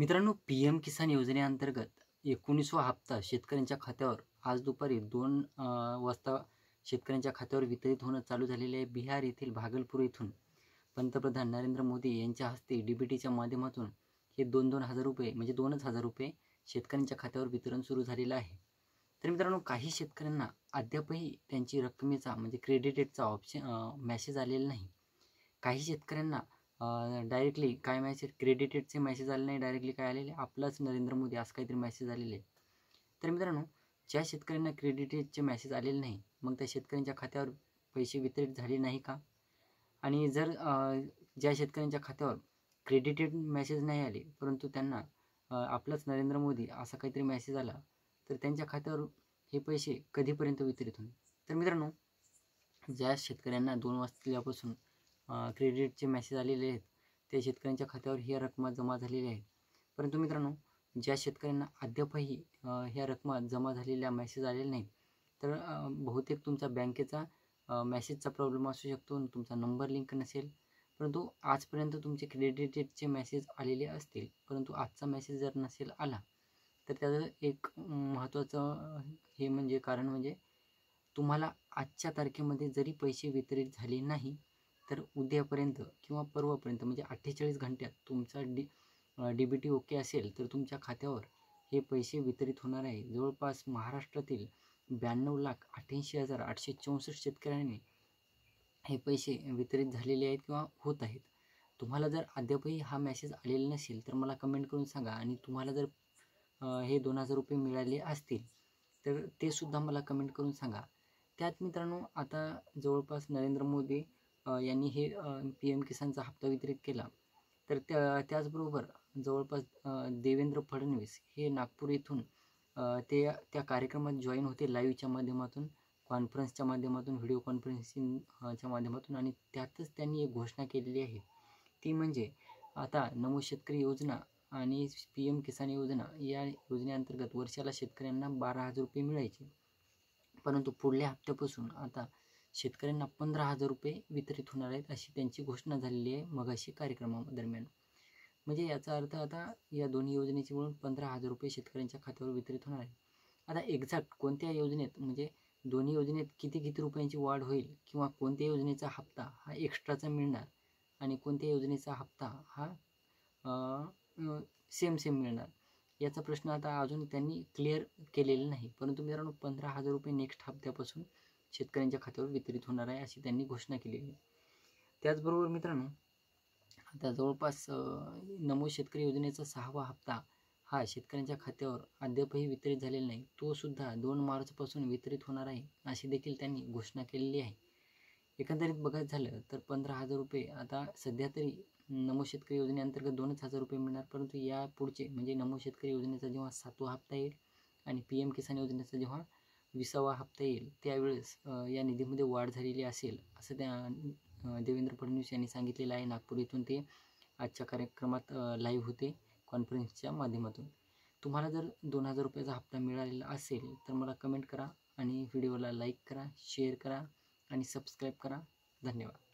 मित्रांनो, पी.एम. किसान योजनेअंतर्गत 19वा हप्ता शेतकऱ्यांच्या खात्यावर आज दुपारी 2 वाजता शेतकऱ्यांच्या खात्यावर वितरित होणं चालू झालेले आहे. बिहार येथील भागलपूर येथून पंतप्रधान नरेंद्र मोदी यांच्या हस्ते डीबीटीच्या माध्यमातून हे 2-2 हजार रुपये म्हणजे 2च हजार रुपये शेतकऱ्यांच्या खात्यावर वितरण सुरू झालेलं आहे. तर मित्रांनो, काही शेतकऱ्यांना अद्यापही त्यांची रकमेचा म्हणजे क्रेडिटेडचा मेसेज आलेला नाही. काही शेतकऱ्यांना डायरेक्टली काय मेसेज क्रेडिटेडचे मेसेज आले नाही, डायरेक्टली काय आलेले आपलाच नरेंद्र मोदी असं काहीतरी मेसेज आलेले आहे. तर मित्रांनो, ज्या शेतकऱ्यांना क्रेडिटेडचे मेसेज आलेले नाही, मग त्या शेतकऱ्यांच्या खात्यावर पैसे वितरित झाले नाही का? आणि जर ज्या शेतकऱ्यांच्या खात्यावर क्रेडिटेड मेसेज नाही आले परंतु त्यांना आपलाच नरेंद्र मोदी असा काहीतरी मेसेज आला, तर त्यांच्या खात्यावर हे पैसे कधीपर्यंत वितरित होईल? तर मित्रांनो, ज्या शेतकऱ्यांना 2 वाजल्यापासून क्रेडिटचे मेसेज आलेले आहेत, त्या शेतकऱ्यांच्या खात्यावर ह्या रकमा जमा झालेल्या आहेत. परंतु मित्रांनो, ज्या शेतकऱ्यांना अद्यापही ह्या रकमा जमा झालेल्या मेसेज आलेले नाहीत, तर बहुतेक तुमचा बँकेचा मेसेजचा प्रॉब्लेम असू शकतो, तुमचा नंबर लिंक नसेल. परंतु आजपर्यंत तुमचे क्रेडिटेडचे मेसेज आलेले असतील, परंतु आजचा मेसेज जर नसेल आला, तर त्याचं एक महत्त्वाचं हे म्हणजे कारण म्हणजे तुम्हाला आजच्या तारखेमध्ये जरी पैसे वितरित झाले नाही, तर उद्यापर्यंत किंवा परवापर्यंत म्हणजे 48 घंट्यात तुमचा डीबीटी ओके असेल, तर तुमच्या खात्यावर हे पैसे वितरित होणार आहे. जवळपास महाराष्ट्रातील 92,88,864 शेतकऱ्यांनी हे पैसे वितरित झालेले आहेत किंवा होत आहेत. तुम्हाला जर अद्यापही हा मेसेज आलेला नसेल, तर मला कमेंट करून सांगा. आणि तुम्हाला जर हे 2,000 रुपये मिळाले असतील, तर ते सुद्धा मला कमेंट करून सांगा. त्यात मित्रांनो, आता जवळपास नरेंद्र मोदी यांनी हे पी.एम. किसानचा हप्ता वितरित केला. तर त्याचबरोबर जवळपास देवेंद्र फडणवीस हे नागपूर येथून त्या कार्यक्रमात जॉईन होते लाईव्हच्या माध्यमातून, कॉन्फरन्सच्या माध्यमातून, व्हिडिओ कॉन्फरन्सिंगच्या माध्यमातून. आणि त्यातच त्यांनी एक घोषणा केलेली आहे, ती म्हणजे आता नमो शेतकरी योजना आणि पी.एम. किसान योजना या योजनेअंतर्गत वर्षाला शेतकऱ्यांना 12,000 रुपये मिळायचे. परंतु पुढल्या हप्त्यापासून आता शेतकऱ्यांना 15,000 रुपये वितरित होणार आहेत, अशी त्यांची घोषणा झालेली आहे मगाशी कार्यक्रमादरम्यान. म्हणजे याचा अर्थ आता या दोन्ही योजनेचे मिळून 15,000 रुपये शेतकऱ्यांच्या खात्यावर वितरित होणार आहे. आता एक्झॅक्ट कोणत्या योजनेत म्हणजे दोन्ही योजनेत किती किती रुपयांची वाढ होईल किंवा कोणत्या योजनेचा हप्ता हा एक्स्ट्राचा मिळणार आणि कोणत्या योजनेचा हप्ता हा सेम मिळणार, याचा प्रश्न आता अजून त्यांनी क्लिअर केलेला नाही. परंतु मित्रांनो, 15,000 रुपये नेक्स्ट हप्त्यापासून शेतकऱ्यांच्या खात्यावर वितरित होणार आहे, अशी त्यांनी घोषणा केलेली आहे. त्याचबरोबर मित्रांनो, आता जवळपास नमो शेतकरी योजनेचा 6वा हप्ता हा शेतकऱ्यांच्या खात्यावर अद्यापही वितरित झालेला नाही. तो सुद्धा 2 मार्चपासून वितरित होणार आहे, अशी देखील त्यांनी घोषणा केलेली आहे. एकंदरीत बघायचं झालं तर 15,000 रुपये आता सध्या तरी नमो शेतकरी योजनेअंतर्गत 2च हजार रुपये मिळणार. परंतु या पुढचे म्हणजे नमो शेतकरी योजनेचा जेव्हा 7वा हप्ता येईल आणि पी.एम. किसान योजनेचा जेव्हा 20वा हप्ता येईल, त्यावेळेस या निधीमध्ये वाढ झालेली असेल, असं त्या देवेंद्र फडणवीस यांनी सांगितलेलं आहे. नागपूर येथून ते आजच्या कार्यक्रमात लाईव्ह होते कॉन्फरन्सच्या माध्यमातून. तुम्हाला जर 2,000 रुपयाचा हप्ता मिळालेला असेल, तर मला कमेंट करा आणि व्हिडिओला लाईक करा, शेअर करा आणि सबस्क्राईब करा. धन्यवाद.